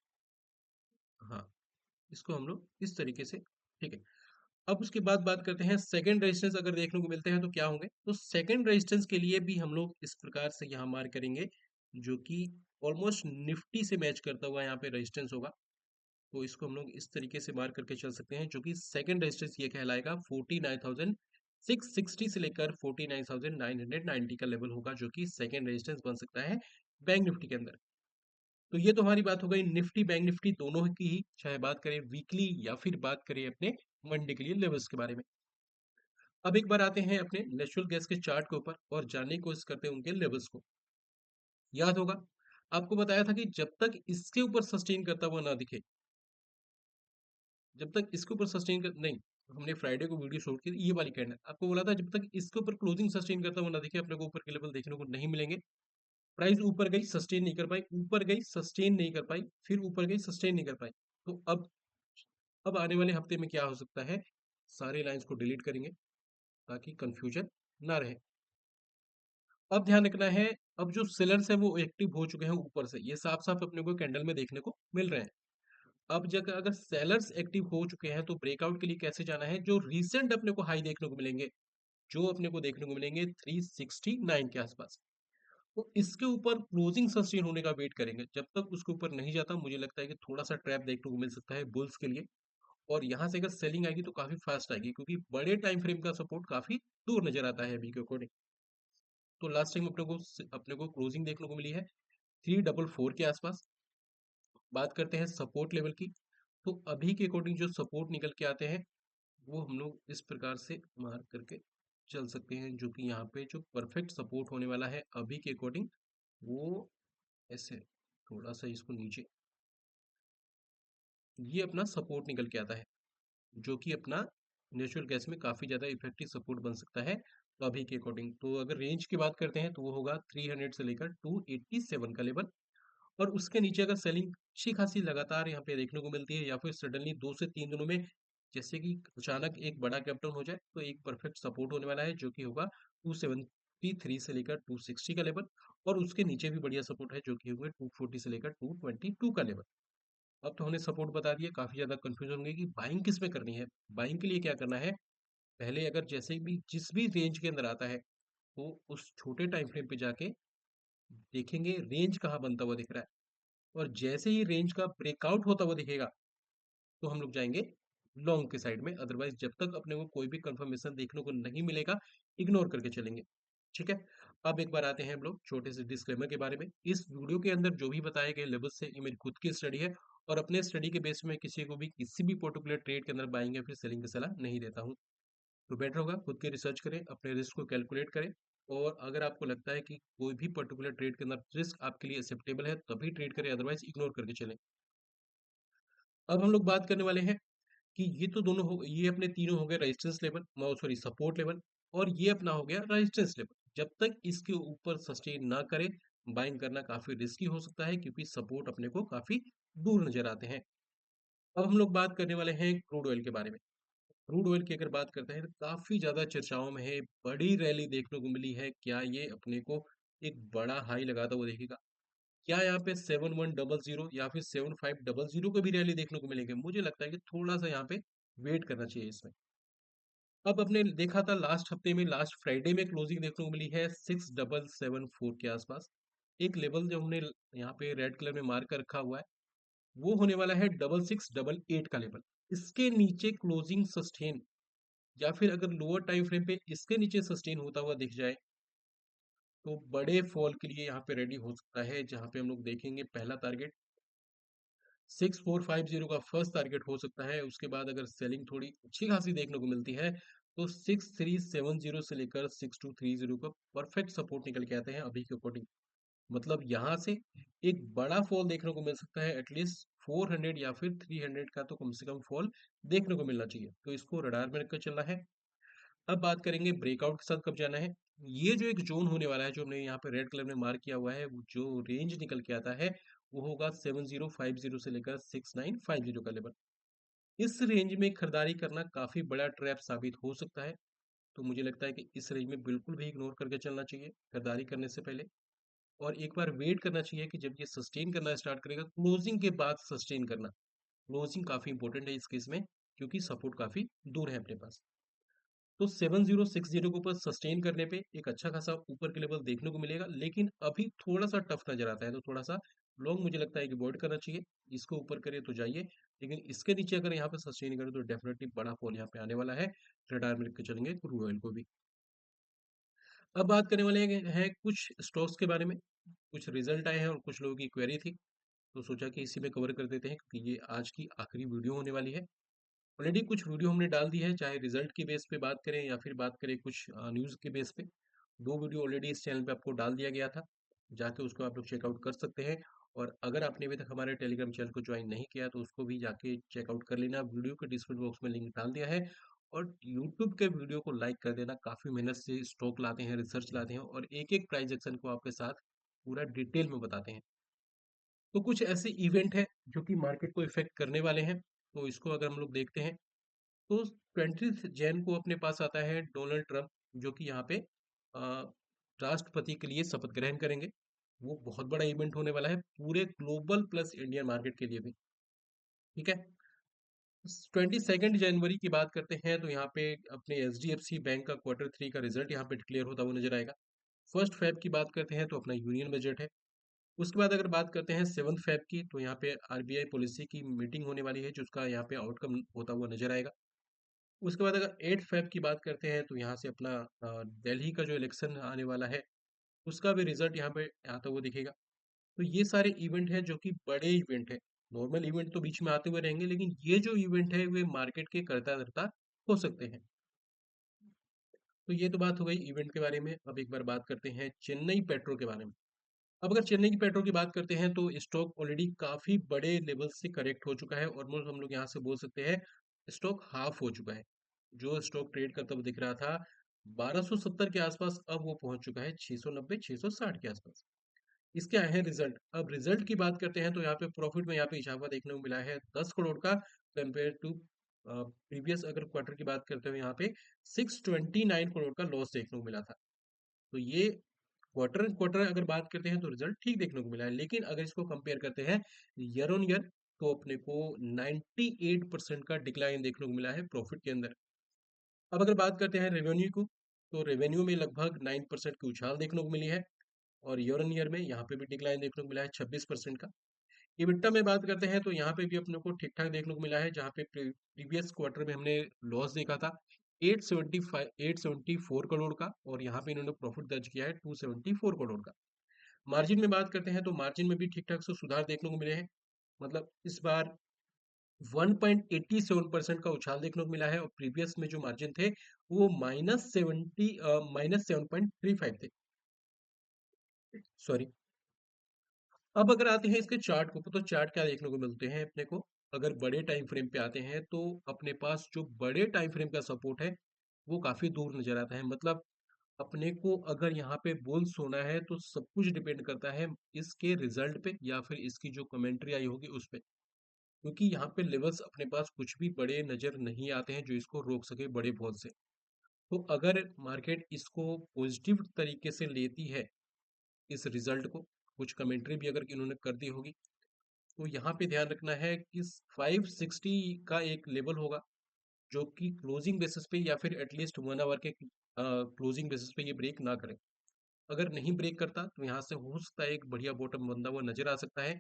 हाँ, इसको हम लोग इस तरीके से, ठीक है। अब उसके बाद बात करते हैं सेकंड रेजिस्टेंस अगर देखने को मिलते हैं तो क्या होंगे। तो सेकंड रेजिस्टेंस के लिए भी हम लोग इस प्रकार से यहाँ मार्क करेंगे जो कि ऑलमोस्ट निफ्टी से मैच करता हुआ यहाँ पे रेजिस्टेंस होगा। तो इसको हम लोग इस तरीके से मार्क करके चल सकते हैं जो कि सेकंड रेजिस्टेंस ये कहलाएगा 49,660 से लेकर 49,990 का लेवल होगा जो कि सेकंड रेजिस्टेंस बन सकता है बैंक निफ्टी के अंदर। तो ये तो हमारी बात हो गई निफ्टी बैंक निफ्टी दोनों की ही, चाहे बात करें वीकली या फिर बात करें अपने मंडे के लिए लेवल्स के बारे में। अब एक बार आते हैं अपने नेचुरल गैस के चार्ट के ऊपर और जानने की कोशिश करते हैं उनके लेवल्स को। याद होगा आपको बताया था कि जब तक इसके ऊपर सस्टेन करता हुआ ना दिखे, जब तक इसके ऊपर सस्टेन कर नहीं, हमने फ्राइडे को वीडियो शूट की थी, ये वाली कैंडल आपको बोला था जब तक इसके ऊपर क्लोजिंग सस्टेन करता हुआ ना दिखे अपने को ऊपर के लेवल देखने को नहीं मिलेंगे। प्राइस ऊपर गई सस्टेन नहीं कर पाई, ऊपर गई सस्टेन नहीं कर पाई, फिर ऊपर गई सस्टेन नहीं कर पाई। तो अब आने वाले हफ्ते में क्या हो सकता है, सारे लाइंस को डिलीट करेंगे ताकि कंफ्यूजन ना रहे। अब ध्यान रखना है, अब जो सेलर्स है वो एक्टिव हो चुके हैं ऊपर से, ये साफ साफ अपने को कैंडल में देखने को मिल रहे हैं। अब जगह अगर सेलर्स एक्टिव हो चुके हैं तो ब्रेकआउट के लिए कैसे जाना है, जो रिसेंट अपने को हाई देखने को मिलेंगे, जो अपने को देखने को मिलेंगे 369 के आसपास, तो इसके ऊपर क्लोजिंग सस्टेन होने का वेट करेंगे। जब तक उसके ऊपर नहीं जाता मुझे लगता है कि थोड़ा सा ट्रैप देखने को मिल सकता है बुल्स के लिए। और यहाँ से अगर सेलिंग आएगी तो काफी फास्ट आएगी क्योंकि बड़े टाइम फ्रेम का सपोर्ट काफी दूर नजर आता है अभी के अकॉर्डिंग। तो लास्ट टाइम अपने को क्लोजिंग देखने को मिली है 344 के आसपास। बात करते हैं सपोर्ट लेवल की। तो अभी के अकॉर्डिंग जो सपोर्ट निकल के आते हैं वो हम लोग इस प्रकार से मार्क करके चल सकते हैं जो कि यहाँ पे जो परफेक्ट सपोर्ट होने वाला है अभी के अकॉर्डिंग वो ऐसे थोड़ा सा इसको नीचे, ये अपना सपोर्ट निकल के आता है जो कि अपना नेचुरल गैस में काफी ज्यादा इफेक्टिव सपोर्ट बन सकता है। तो अभी के अकॉर्डिंग तो अगर रेंज की बात करते हैं तो वो होगा 300 से लेकर 287 का लेवल। और उसके नीचे अगर सेलिंग अच्छी खासी लगातार यहाँ पे देखने को मिलती है या फिर सडनली 2 से 3 दिनों में जैसे कि अचानक एक बड़ा गैप डाउन हो जाए तो एक परफेक्ट सपोर्ट होने वाला है जो कि होगा 273 से लेकर 260 का लेवल। और उसके नीचे भी बढ़िया सपोर्ट है जो कि होंगे 240 से लेकर 222 का लेवल। अब तो हमने सपोर्ट बता दिया, काफ़ी ज़्यादा कन्फ्यूज़न होंगे कि बाइंग किस में करनी है। बाइंग के लिए क्या करना है, पहले अगर जैसे भी जिस भी रेंज के अंदर आता है, तो उस छोटे टाइम फ्रेम पे जाके देखेंगे रेंज कहाँ बनता हुआ दिख रहा है, और जैसे ही रेंज का ब्रेकआउट होता हुआ दिखेगा, तो हम लोग जाएँगे लॉन्ग के साइड में, अदरवाइज़ जब तक अपने को कोई भी कंफर्मेशन देखने को नहीं मिलेगा, इग्नोर करके चलेंगे। ठीक है? अब एक बार आते हैं हम लोग छोटे से डिस्क्लेमर के बारे में। इस वीडियो के अंदर जो भी बताए गए लेवल्स हैं, ये मेरी खुद की स्टडी है, और अपने स्टडी के बेस में किसी को भी किसी भी पर्टिकुलर ट्रेड के अंदर बाइंग या फिर सेलिंग की सलाह नहीं देता हूँ। तो बेटर होगा खुद की रिसर्च करें, अपने रिस्क को कैलकुलेट करें, और अगर आपको लगता है कि कोई भी पर्टिकुलर ट्रेड के अंदर रिस्क आपके लिए एक्सेप्टेबल है, तभी ट्रेड करें, अदरवाइज़ इग्नोर करके चलें। अब हम लोग बात करने वाले हैं कि ये तो दोनों हो, ये अपने तीनों हो गए resistance level, sorry support level, और ये अपना हो गया रेजिस्टेंस लेवल। जब तक इसके ऊपर सस्टेन ना करे, बाइंग करना काफी रिस्की हो सकता है, क्योंकि सपोर्ट अपने को काफी दूर नजर आते हैं। अब हम लोग बात करने वाले हैं क्रूड ऑयल के बारे में। क्रूड ऑयल की अगर बात करते हैं, तो काफी ज्यादा चर्चाओं में है, बड़ी रैली देखने को मिली है, क्या ये अपने को एक बड़ा हाई लगाता हुआ देखेगा? क्या यहाँ पे 7100 या फिर 7500 को भी रैली देखने को मिलेंगे? मुझे लगता है कि थोड़ा सा यहाँ पे वेट करना चाहिए इसमें। अब आपने देखा था लास्ट हफ्ते में, लास्ट फ्राइडे में क्लोजिंग देखने को मिली है 6774 के आसपास। एक लेवल जो हमने यहाँ पे रेड कलर में मार्क कर रखा हुआ है, वो होने वाला है 6688 का लेवल। इसके नीचे क्लोजिंग सस्टेन, या फिर अगर लोअर टाइम फ्रेम पे इसके नीचे सस्टेन होता हुआ दिख जाए, तो बड़े फॉल के लिए यहाँ पे रेडी हो सकता है, जहाँ पे हम लोग देखेंगे पहला टारगेट 6450 का फर्स्ट टारगेट हो सकता है। उसके बाद अगर सेलिंग थोड़ी अच्छी खासी देखने को मिलती है, तो 6370 से लेकर 6230 का परफेक्ट सपोर्ट निकल के आते हैं अभी के अकॉर्डिंग। मतलब यहाँ से एक बड़ा फॉल देखने को मिल सकता है, एटलीस्ट 400 या फिर 300 का तो कम से कम फॉल देखने को मिलना चाहिए, तो इसको रडार में रखकर चलना है। अब बात करेंगे ब्रेकआउट के साथ कब जाना है। ये जो एक जोन होने वाला है, जो हमने यहाँ पे रेड कलर में मार्क किया हुआ है, वो जो रेंज निकल के आता है, वो होगा 7050 से लेकर 6950 का लेवल। इस रेंज में खरीदारी करना काफी बड़ा ट्रैप साबित हो सकता है, तो मुझे लगता है कि इस रेंज में बिल्कुल भी इग्नोर करके चलना चाहिए खरीदारी करने से पहले, और एक बार वेट करना चाहिए कि जब ये सस्टेन करना स्टार्ट करेगा, क्लोजिंग के बाद सस्टेन करना। क्लोजिंग काफी इंपॉर्टेंट है इस केस में, क्योंकि सपोर्ट काफी दूर है अपने पास। तो 7060 के ऊपर सस्टेन करने पे एक अच्छा खासा ऊपर के लेवल देखने को मिलेगा, लेकिन अभी थोड़ा सा टफ नजर आता है, तो थोड़ा सा लॉन्ग मुझे लगता है कि अवॉइड करना चाहिए। इसको ऊपर करे तो जाइए, लेकिन इसके नीचे अगर यहाँ पे सस्टेन करे, तो डेफिनेटली बड़ा फॉल यहाँ पे आने वाला है। रडार में रख के चलेंगे क्रूड ऑयल को भी। अब बात करने वाले हैं कुछ स्टॉक्स के बारे में। कुछ रिजल्ट आए हैं और कुछ लोगों की क्वेरी थी, तो सोचा कि इसी में कवर कर देते हैं, क्योंकि ये आज की आखिरी वीडियो होने वाली है। ऑलरेडी कुछ वीडियो हमने डाल दी है, चाहे रिजल्ट के बेस पे बात करें या फिर बात करें कुछ न्यूज़ के बेस पे। दो वीडियो ऑलरेडी इस चैनल पे आपको डाल दिया गया था, जाके उसको आप लोग चेकआउट कर सकते हैं। और अगर आपने अभी तक हमारे टेलीग्राम चैनल को ज्वाइन नहीं किया, तो उसको भी जाके चेकआउट कर लेना, वीडियो के डिस्क्रिप्शन बॉक्स में लिंक डाल दिया है। और यूट्यूब के वीडियो को लाइक कर देना, काफ़ी मेहनत से स्टॉक लाते हैं, रिसर्च लाते हैं, और एक एक प्राइस एक्शन को आपके साथ पूरा डिटेल में बताते हैं। तो कुछ ऐसे इवेंट हैं जो कि मार्केट को इफेक्ट करने वाले हैं, तो इसको अगर हम लोग देखते हैं, तो 20 जैन को अपने पास आता है डोनाल्ड ट्रंप, जो कि यहाँ पे राष्ट्रपति के लिए शपथ ग्रहण करेंगे। वो बहुत बड़ा इवेंट होने वाला है पूरे ग्लोबल प्लस इंडियन मार्केट के लिए भी। ठीक है। 22 जनवरी की बात करते हैं, तो यहाँ पे अपने एच बैंक का Q3 का रिजल्ट यहाँ पे डिक्लेयर होता हुआ नजर आएगा। 1 फेब की बात करते हैं, तो अपना यूनियन बजट है। उसके बाद अगर बात करते हैं 7 फेब की, तो यहाँ पे आरबीआई पॉलिसी की मीटिंग होने वाली है, जिसका यहाँ पे आउटकम होता हुआ नजर आएगा। उसके बाद अगर 8 फेब की बात करते हैं, तो यहाँ से अपना दिल्ली का जो इलेक्शन आने वाला है, उसका भी रिजल्ट यहाँ पे आता हुआ दिखेगा। तो ये सारे इवेंट हैं जो कि बड़े इवेंट हैं। नॉर्मल इवेंट तो बीच में आते हुए रहेंगे, लेकिन ये जो इवेंट है वे मार्केट के करता धरता हो सकते हैं। तो ये तो बात हो गई इवेंट के बारे में। अब एक बार बात करते हैं चेन्नई पेट्रो के बारे में। अब अगर चेन्नई की पेट्रो की बात करते हैं, तो स्टॉक ऑलरेडी काफी बड़े लेवल से करेक्ट हो चुका है। ऑलमोस्ट हम लोग यहाँ से बोल सकते हैं स्टॉक हाफ हो चुका है। जो स्टॉक ट्रेड करता हुआ दिख रहा था 1270 के आसपास, अब वो पहुंच चुका है 690 660 के आसपास। इसके आए हैं रिजल्ट। अब रिजल्ट की बात करते हैं, तो यहाँ पे प्रॉफिट में यहाँ पे इजाफा देखने को मिला है 10 करोड़ का, कंपेयर टू प्रीवियस अगर क्वार्टर की बात करते हैं, यहाँ पे 629 करोड़ का लॉस देखने को मिला था। तो ये क्वार्टर क्वार्टर अगर बात करते हैं, तो रिजल्ट ठीक देखने को मिला है, लेकिन अगर इसको कंपेयर करते हैं ईयर ऑन ईयर, तो अपने को 98% का डिक्लाइन देखने को मिला है प्रॉफिट के अंदर। अब अगर बात करते हैं रेवेन्यू को, तो रेवेन्यू में लगभग 9% की उछाल देखने को मिली है, और ईयर ऑन ईयर में यहाँ पे भी डिक्लाइन देखने को मिला है 26% का। इबिट्टा में बात करते हैं तो यहाँ पे भी अपने को ठीक ठाक देखने को मिला है, जहाँ पे प्रीवियस क्वार्टर में हमने लॉस देखा था 874 करोड़ का, और यहाँ पे इन्होंने प्रॉफिट दर्ज किया है 274 करोड़ का। मार्जिन में बात करते हैं तो मार्जिन में भी ठीक ठाक से सुधार देखने को मिले हैं। मतलब इस बार 1.87% का उछाल देखने को मिला है, और प्रीवियस में जो मार्जिन थे वो -7.35 थे, सॉरी। अब अगर आते हैं इसके चार्ट को, तो चार्ट क्या देखने को मिलते हैं अपने को। अगर बड़े टाइम फ्रेम पे आते हैं तो अपने पास जो बड़े टाइम फ्रेम का सपोर्ट है वो काफी दूर नजर आता है। मतलब अपने को अगर यहाँ पे बुल्स होना है तो सब कुछ डिपेंड करता है इसके रिजल्ट पे, या फिर इसकी जो कमेंट्री आई होगी उस पे, क्योंकि यहाँ पे लेवल्स अपने पास कुछ भी बड़े नजर नहीं आते हैं जो इसको रोक सके बड़े फॉल से। तो अगर मार्केट इसको पॉजिटिव तरीके से लेती है, इस रिजल्ट को, कुछ कमेंट्री भी अगर इन्होंने कर दी होगी, तो यहाँ पे ध्यान रखना है कि 560 का एक लेवल होगा, जो कि क्लोजिंग बेसिस पे या फिर एटलीस्ट 1 आवर के क्लोजिंग बेसिस पे ये ब्रेक ना करे। अगर नहीं ब्रेक करता तो यहाँ से हो सकता है एक बढ़िया बॉटम बनता हुआ नजर आ सकता है।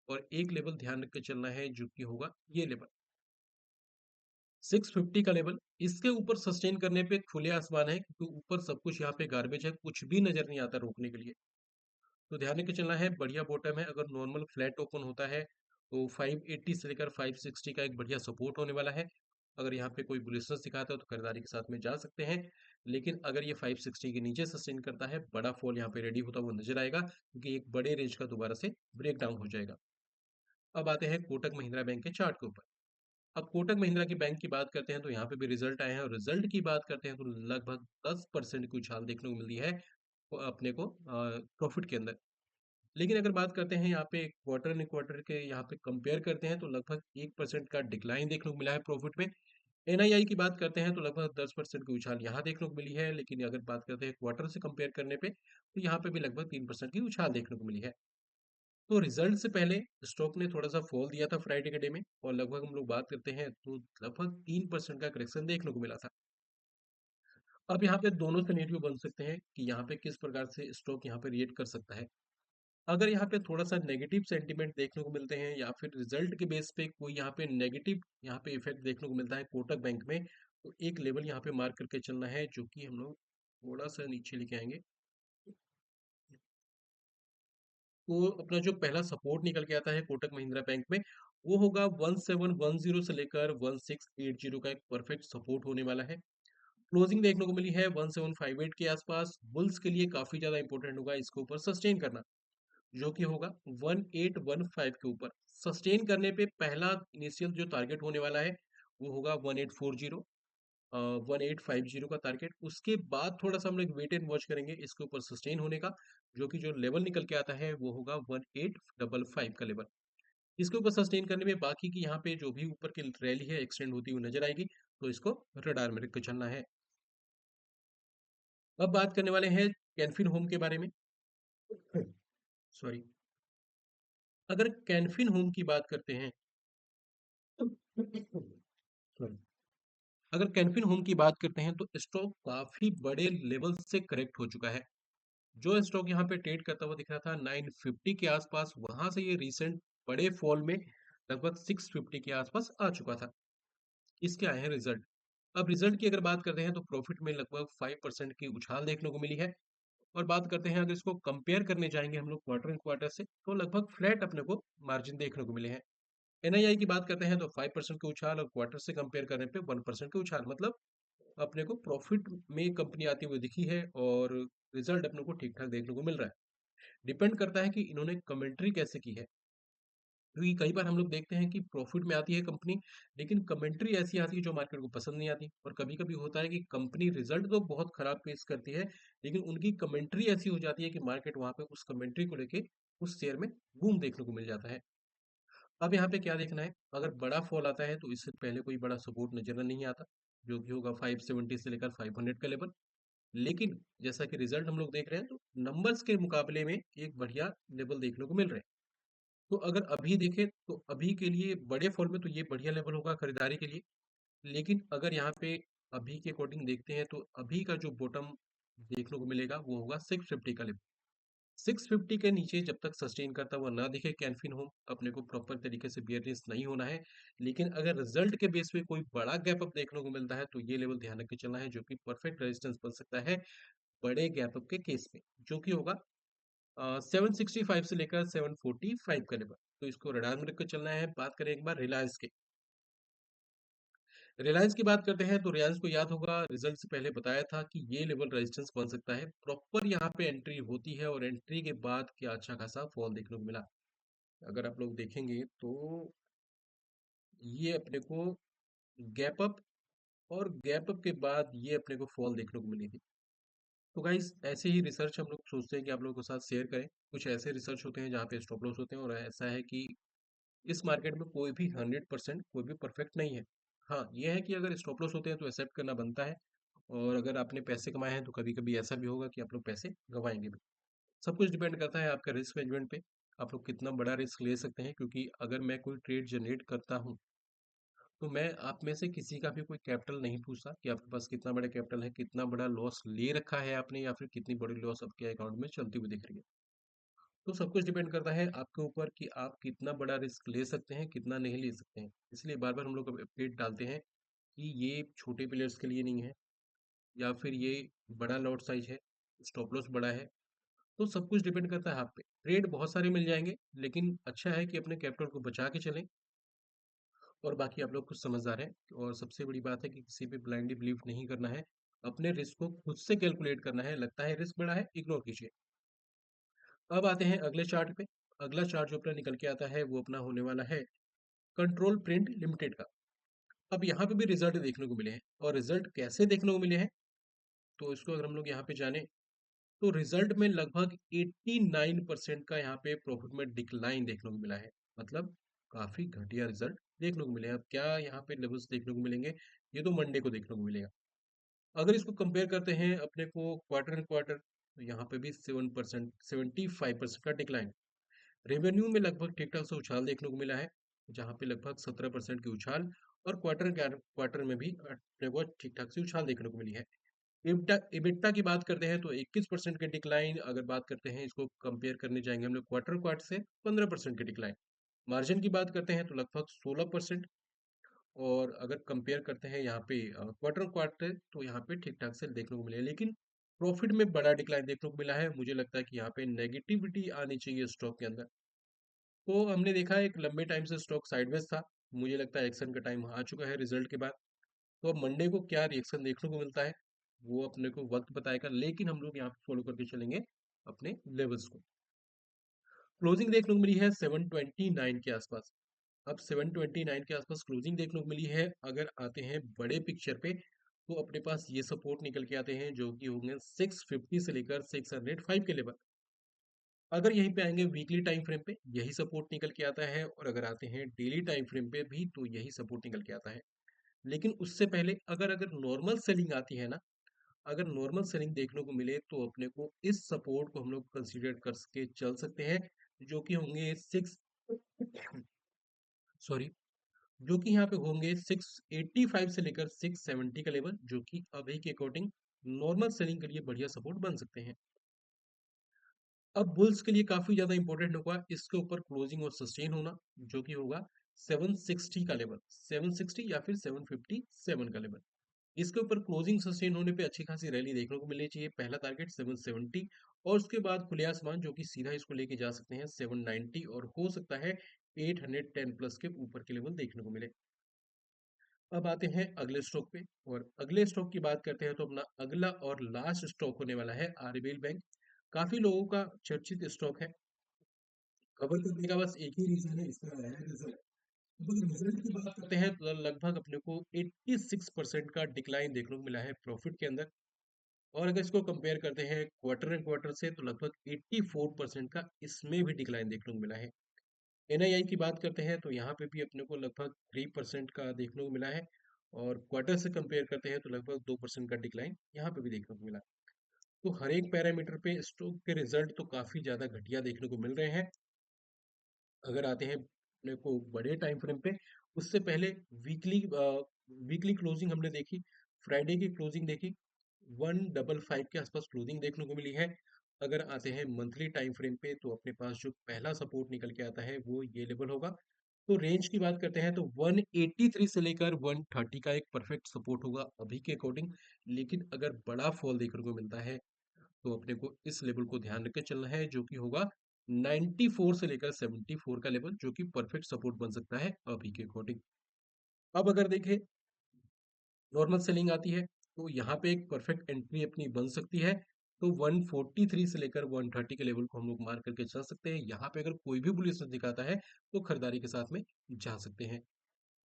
और एक लेवल ध्यान रख के चलना है जो कि होगा ये लेवल 650 का लेवल। इसके ऊपर सस्टेन करने पे खुले आसमान है, क्योंकि ऊपर सब कुछ यहाँ पे गार्बेज है, कुछ भी नजर नहीं आता रोकने के लिए। तो ध्यान रख के चलना है, बढ़िया बॉटम है। अगर नॉर्मल फ्लैट ओपन होता है तो 580 से लेकर 560 का एक बढ़िया सपोर्ट होने वाला है। अगर यहाँ पे कोई बुलिशनेस दिखाता है तो खरीदारी के साथ में जा सकते हैं। लेकिन अगर ये 560 के नीचे सस्टेन करता है, बड़ा फॉल यहाँ पे रेडी होता हुआ नजर आएगा, क्योंकि एक बड़े रेंज का दोबारा से ब्रेक डाउन हो जाएगा। अब आते हैं कोटक महिंद्रा बैंक के चार्ट के ऊपर। अब कोटक महिंद्रा की बैंक की बात करते हैं तो यहाँ पे भी रिजल्ट आए हैं, और रिजल्ट की बात करते हैं तो लगभग 10% की उछाल देखने को मिली है अपने को प्रॉफिट के अंदर। लेकिन अगर बात करते हैं यहाँ पे क्वार्टर इन क्वार्टर के यहाँ पे कंपेयर करते हैं तो लगभग 1% का डिक्लाइन देखने को मिला है प्रॉफिट में। एनआईआई की बात करते हैं तो लगभग 10% की उछाल यहाँ देखने को मिली है, लेकिन अगर बात करते हैं क्वार्टर से कंपेयर करने पे तो यहाँ पे भी लगभग 3% की उछाल देखने को मिली है। तो रिजल्ट से पहले स्टॉक ने थोड़ा सा फॉल दिया था फ्राइडे के डे में, और लगभग हम लोग बात करते हैं तो लगभग 3% का करेक्शन देखने को मिला था। अब यहाँ पे दोनों सिनेरियो बन सकते हैं कि यहाँ पे किस प्रकार से स्टॉक यहाँ पे रिएक्ट कर सकता है। अगर यहाँ पे थोड़ा सा नेगेटिव सेंटीमेंट देखने को मिलते हैं, या फिर रिजल्ट के बेस पे कोई यहाँ पे नेगेटिव यहाँ पे इफेक्ट देखने को मिलता है कोटक बैंक में, तो एक लेवल यहाँ पे मार्क करके चलना है, जो कि हम लोग थोड़ा सा नीचे लेके आएंगे। तो अपना जो पहला सपोर्ट निकल के आता है कोटक महिंद्रा बैंक में, वो होगा 1710 से लेकर 1680 का एक परफेक्ट सपोर्ट होने वाला है। क्लोजिंग देखने को मिली है 1758 के आसपास। बुल्स के लिए काफी ज्यादा इंपॉर्टेंट होगा इसके ऊपर सस्टेन करना, जो कि होगा 1815 के ऊपर। सस्टेन करने पे पहला इनिशियल जो टारगेट होने वाला है वो होगा 1840, 1850 का टारगेट। उसके बाद थोड़ा सा हम लोग वेट एंड वॉच करेंगे इसके ऊपर सस्टेन होने का, जो कि जो लेवल निकल के आता है वो होगा 1855 का लेवल। इसके ऊपर सस्टेन करने में बाकी की यहाँ पे जो भी ऊपर की रैली है एक्सटेंड होती हुई नजर आएगी, तो इसको रडार में रख के चलना है। अब बात करने वाले हैं कैनफिन होम के बारे में। सॉरी। अगर कैनफिन होम की बात करते हैं Sorry. अगर कैनफिन होम की बात करते हैं तो स्टॉक काफी बड़े लेवल से करेक्ट हो चुका है। जो स्टॉक यहाँ पे ट्रेड करता हुआ दिख रहा था 950 के आसपास, वहां से ये रिसेंट बड़े फॉल में लगभग 650 के आसपास आ चुका था। इसके आए हैं रिजल्ट। अब रिजल्ट की अगर बात करते हैं तो प्रॉफिट में लगभग 5% की उछाल देखने को मिली है। और बात करते हैं अगर इसको कंपेयर करने जाएंगे हम लोग क्वार्टर इन क्वार्टर से, तो लगभग फ्लैट अपने को मार्जिन देखने को मिले हैं। एनआईआई की बात करते हैं तो 5% की उछाल, और क्वार्टर से कंपेयर करने पे 1% की उछाल। मतलब अपने को प्रॉफिट में कंपनी आती हुई दिखी है, और रिजल्ट अपने को ठीक ठाक देखने को मिल रहा है। डिपेंड करता है कि इन्होंने कमेंट्री कैसे की है, क्योंकि कई बार हम लोग देखते हैं कि प्रॉफिट में आती है कंपनी, लेकिन कमेंट्री ऐसी आती है जो मार्केट को पसंद नहीं आती। और कभी कभी होता है कि कंपनी रिजल्ट तो बहुत खराब पेश करती है, लेकिन उनकी कमेंट्री ऐसी हो जाती है कि मार्केट वहां पे उस कमेंट्री को लेके उस शेयर में बूम देखने को मिल जाता है। अब यहाँ पे क्या देखना है, अगर बड़ा फॉल आता है तो इससे पहले कोई बड़ा सपोर्ट नजर नहीं आता, जो कि होगा 570 से लेकर 500 का लेवल। लेकिन जैसा कि रिजल्ट हम लोग देख रहे हैं तो नंबर्स के मुकाबले में एक बढ़िया लेवल देखने को मिल रहे हैं। तो अगर अभी देखें तो अभी के लिए बड़े फॉल में तो ये बढ़िया लेवल होगा खरीदारी के लिए। लेकिन अगर यहाँ पे अभी के अकॉर्डिंग देखते हैं तो अभी का जो बॉटम देखने को मिलेगा वो होगा 650 का लेवल। 650 के नीचे जब तक सस्टेन करता हुआ ना दिखे कैनफिन होम, अपने को प्रॉपर तरीके से बियरनेस नहीं होना है। लेकिन अगर रिजल्ट के बेस पे कोई बड़ा गैप अप देखने को मिलता है तो ये लेवल ध्यान रख के चलना है, जो कि परफेक्ट रेजिस्टेंस बन सकता है बड़े गैप अप के केस में, जो कि होगा 765 से लेकर 745 का लेवल। तो इसको रडार में रख के चलना है। बात करें एक बार रिलायंस के। रिलायंस की बात करते हैं तो रिलायंस को याद होगा, रिजल्ट से पहले बताया था कि ये लेवल रेजिस्टेंस बन सकता है। प्रॉपर यहाँ पे एंट्री होती है और एंट्री के बाद क्या अच्छा खासा फॉल देखने को मिला। अगर आप लोग देखेंगे तो ये अपने को गैप अप, और गैप अप के बाद ये अपने को फॉल देखने को मिली थी। तो गाइस ऐसे ही रिसर्च हम लोग सोचते हैं कि आप लोगों के साथ शेयर करें। कुछ ऐसे रिसर्च होते हैं जहाँ पे स्टॉप लॉस होते हैं, और ऐसा है कि इस मार्केट में कोई भी 100% कोई भी परफेक्ट नहीं है। हाँ, ये है कि अगर स्टॉप लॉस होते हैं तो एक्सेप्ट करना बनता है, और अगर आपने पैसे कमाए हैं तो कभी कभी ऐसा भी होगा कि आप लोग पैसे गंवाएंगे भी। सब कुछ डिपेंड करता है आपका रिस्क मैनेजमेंट पे, आप लोग कितना बड़ा रिस्क ले सकते हैं। क्योंकि अगर मैं कोई ट्रेड जनरेट करता हूँ तो मैं आप में से किसी का भी कोई कैपिटल नहीं पूछता कि आपके पास कितना बड़ा कैपिटल है, कितना बड़ा लॉस ले रखा है आपने, या फिर कितनी बड़ी लॉस आपके अकाउंट में चलती हुई दिख रही है। तो सब कुछ डिपेंड करता है आपके ऊपर कि आप कितना बड़ा रिस्क ले सकते हैं, कितना नहीं ले सकते हैं। इसलिए बार बार हम लोग अपडेट डालते हैं कि ये छोटे प्लेयर्स के लिए नहीं है, या फिर ये बड़ा लॉट साइज है, स्टॉप लॉस बड़ा है। तो सब कुछ डिपेंड करता है आप पे। ट्रेड बहुत सारे मिल जाएंगे, लेकिन अच्छा है कि अपने कैपिटल को बचा के चलें। और बाकी आप लोग कुछ समझदार हैं। और सबसे बड़ी बात है कि किसी पे ब्लाइंडली बिलीव नहीं करना है, अपने रिस्क को खुद से कैलकुलेट करना है। लगता है रिस्क बड़ा है, इग्नोर कीजिए। अब आते हैं अगले चार्ट पे। अगला चार्ट जो अपना निकल के आता है वो अपना होने वाला है कंट्रोल प्रिंट लिमिटेड का। अब यहाँ पे भी रिजल्ट देखने को मिले हैं, और रिजल्ट कैसे देखने को मिले हैं तो इसको अगर हम लोग यहाँ पे जाने तो रिजल्ट में लगभग 89% का यहाँ पे प्रॉफिट में डिक्लाइन देखने को मिला है। मतलब काफी घटिया रिजल्ट देखने को मिले हैं। अब क्या यहाँ पे लेवल्स देखने को मिलेंगे, ये तो मंडे को देखने को मिलेगा। अगर इसको कंपेयर करते हैं अपने को क्वार्टर एंड क्वार्टर, तो यहाँ पे भी 7%, 75% का डिक्लाइन। रेवेन्यू में लगभग ठीक ठाक से उछाल देखने को मिला है, जहाँ पे लगभग 17% की उछाल। और क्वार्टर क्वार्टर में भी अपने को ठीक ठाक से उछाल देखने को मिली है। इबिटा इबिटा की बात करते हैं तो 21% के डिक्लाइन। अगर बात करते हैं, इसको कंपेयर करने जाएंगे हम लोग क्वार्टर क्वार्टर से, 15% के डिक्लाइन। मार्जिन की बात करते हैं तो लगभग 16%। और अगर कंपेयर करते हैं यहाँ पे क्वार्टर क्वार्टर, तो यहाँ पे ठीक ठाक से देखने को मिले, लेकिन प्रॉफिट में बड़ा डिक्लाइन देखने को मिला है। मुझे लगता है कि यहाँ पे नेगेटिविटी आनी चाहिए स्टॉक के अंदर। तो हमने देखा एक लंबे टाइम से स्टॉक साइडवेज था। मुझे लगता है एक्शन का टाइम आ चुका है रिजल्ट के बाद। तो अब मंडे को क्या रिएक्शन देखने को मिलता है वो अपने को वक्त बताएगा, लेकिन हम लोग यहाँ पे फॉलो करके चलेंगे अपने लेवल्स को। क्लोजिंग देखने को मिली है 729 के आसपास। अब 729 के आसपास क्लोजिंग देखने को मिली है। अगर आते हैं बड़े पिक्चर पे तो अपने पास ये सपोर्ट निकल के आते हैं, जो कि होंगे 650 से लेकर 605 के लेवल। अगर यहीं पे आएंगे वीकली टाइम फ्रेम पे, यही सपोर्ट निकल के आता है। और अगर आते हैं डेली टाइम फ्रेम पे भी तो यही सपोर्ट निकल के आता है। लेकिन उससे पहले अगर अगर नॉर्मल सेलिंग आती है ना, अगर नॉर्मल सेलिंग देखने को मिले तो अपने को इस सपोर्ट को हम लोग कंसीडर करके चल सकते हैं, जो कि होंगे सिक्स सॉरी, जो कि यहाँ पे होंगे 685 से लेकर 670 का लेवल, जो कि अभी के अकॉर्डिंग नॉर्मल सेलिंग के लिए बढ़िया सपोर्ट बन सकते हैं। अब बुल्स के लिए काफी ज्यादा इंपॉर्टेंट होगा इसके ऊपर क्लोजिंग और सस्टेन होना, जो कि होगा 760 का लेवल, 760 या फिर 757 का लेवल। इसके ऊपर क्लोजिंग सस्टेन होने पे अच्छी खासी रैली देखने को मिलनी चाहिए। पहला टारगेट 770, और उसके बाद खुले आसमान जो कि सीधा इसको लेके जा सकते हैं 790, और हो सकता है 810 प्लस के ऊपर के लेवल देखने को मिले। अब आते हैं अगले स्टॉक पे, और अगले स्टॉक की बात करते हैं तो अपना अगला और लास्ट स्टॉक होने वाला है आरबीएल बैंक। काफी लोगों का चर्चित स्टॉक है। कवर करने का बस एक ही रीजन है, इसका है रिजल्ट। तो अगर रिजल्ट की बात करते हैं तो लगभग अपने को 86% का डिक्लाइन देखने को मिला है प्रॉफिट के अंदर। और अगर इसको कंपेयर करते हैं क्वार्टर एंड क्वार्टर से तो लगभग 84% का इसमें भी डिक्लाइन देखने को मिला है। एनआईआई की बात करते हैं तो यहाँ पे भी अपने को लगभग 3% का देखने को मिला है। और क्वार्टर से कंपेयर करते हैं तो लगभग 2% का डिक्लाइन यहाँ पे भी देखने को मिला। तो हर एक पैरामीटर पे स्टॉक के रिजल्ट तो काफी ज्यादा घटिया देखने को मिल रहे हैं। अगर आते हैं अपने को बड़े टाइम फ्रेम पे, उससे पहले वीकली वीकली क्लोजिंग हमने देखी, फ्राइडे की क्लोजिंग देखी, 155 के आसपास क्लोजिंग देखने को मिली है। अगर आते हैं मंथली टाइम फ्रेम पे, तो अपने पास जो पहला सपोर्ट निकल के आता है वो ये लेवल होगा। तो रेंज की बात करते हैं तो 183 से लेकर 130 का एक परफेक्ट सपोर्ट होगा अभी के अकॉर्डिंग। लेकिन अगर बड़ा फॉल देखने को मिलता है तो अपने को इस लेवल को ध्यान रख के चलना है, जो कि होगा 94 से लेकर 74 का लेवल, जो कि परफेक्ट सपोर्ट बन सकता है अभी के अकॉर्डिंग। अब अगर देखें नॉर्मल सेलिंग आती है, तो यहाँ पे एक परफेक्ट एंट्री अपनी बन सकती है। तो 143 से लेकर 130 के लेवल को हम लोग मार करके चल सकते हैं। यहाँ पे अगर कोई भी बुलिशनेस दिखाता है तो खरीदारी के साथ में जा सकते हैं।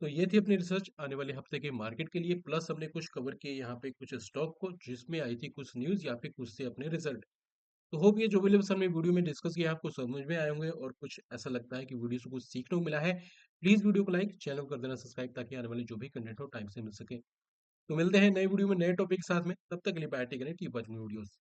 तो ये थी अपनी रिसर्च आने वाले हफ्ते के मार्केट के लिए, प्लस हमने कुछ कवर किए यहाँ पे कुछ स्टॉक को, जिसमें आई थी कुछ न्यूज़ या फिर कुछ से अपने रिजल्ट। तो होप ये जो भी लेवल्स हमने वीडियो में डिस्कस किया आपको समझ में आए होंगे, और कुछ ऐसा लगता है कि वीडियो से कुछ सीखने को मिला है। प्लीज़ वीडियो को लाइक, चैनल को कर देना सब्सक्राइब, ताकि आने वाले जो भी कंटेंट हो टाइम से मिल सके। तो मिलते हैं नई वीडियो में नए टॉपिक के साथ में, तब तक के लिए bye, take care, keep watching videos.